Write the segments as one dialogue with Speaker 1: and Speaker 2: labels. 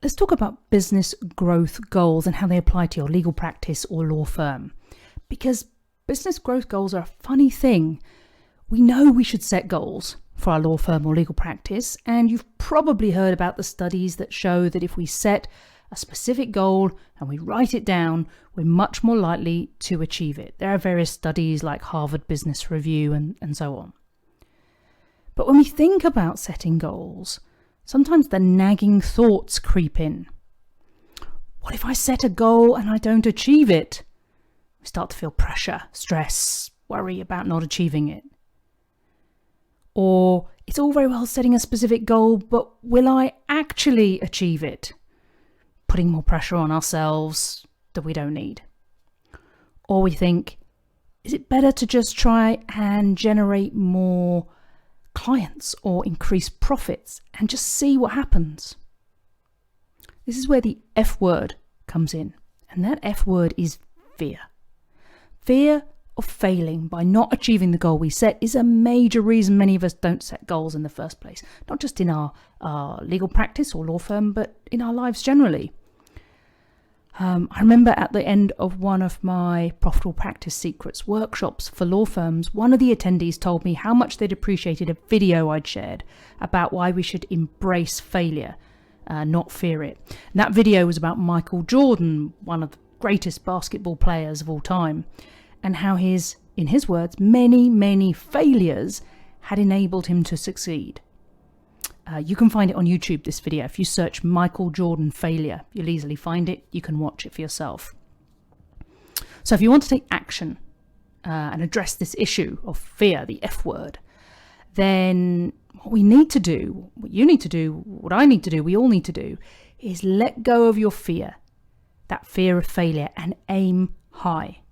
Speaker 1: Let's talk about business growth goals and how they apply to your legal practice or law firm. Because business growth goals are a funny thing. We know we should set goals for our law firm or legal practice, and you've probably heard about the studies that show that if we set a specific goal and we write it down, we're much more likely to achieve it. There are various studies like Harvard Business Review and so on. But when we think about setting goals, sometimes the nagging thoughts creep in. What if I set a goal and I don't achieve it? We start to feel pressure, stress, worry about not achieving it. Or it's all very well setting a specific goal, but will I actually achieve it? Putting more pressure on ourselves that we don't need. Or we think, is it better to just try and generate more clients or increase profits and just see what happens? This is where the F word comes in, and that F word is fear. Fear of failing by not achieving the goal we set is a major reason many of us don't set goals in the first place, not just in our legal practice or law firm, but in our lives generally. I remember at the end of one of my Profitable Practice Secrets workshops for law firms, one of the attendees told me how much they'd appreciated a video I'd shared about why we should embrace failure, not fear it. And that video was about Michael Jordan, one of the greatest basketball players of all time, and how in his words, many failures had enabled him to succeed. You can find it on YouTube, this video. If you search Michael Jordan failure, you'll easily find it. You can watch it for yourself. So if you want to take action and address this issue of fear, the F word, then what we need to do, what you need to do, what I need to do, we all need to do, is let go of your fear, that fear of failure, and aim high.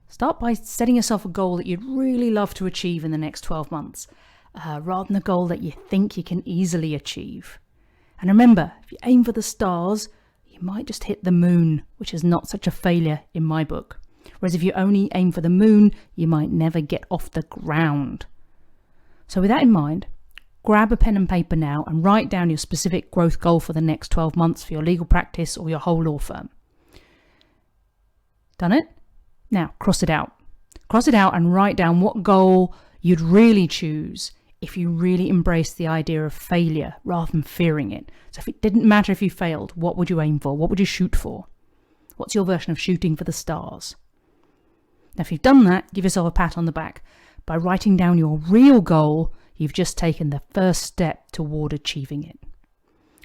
Speaker 1: Start by setting yourself a goal that you'd really love to achieve in the next 12 months. Rather than a goal that you think you can easily achieve. And remember, if you aim for the stars, you might just hit the moon, which is not such a failure in my book. Whereas if you only aim for the moon, you might never get off the ground. So with that in mind, grab a pen and paper now and write down your specific growth goal for the next 12 months for your legal practice or your whole law firm. Done it? Now cross it out. Cross it out and write down what goal you'd really choose if you really embrace the idea of failure rather than fearing it. So if it didn't matter if you failed, what would you aim for? What would you shoot for? What's your version of shooting for the stars? Now, if you've done that, give yourself a pat on the back. By writing down your real goal, you've just taken the first step toward achieving it.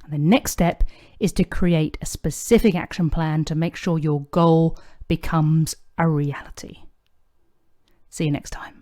Speaker 1: And the next step is to create a specific action plan to make sure your goal becomes a reality. See you next time.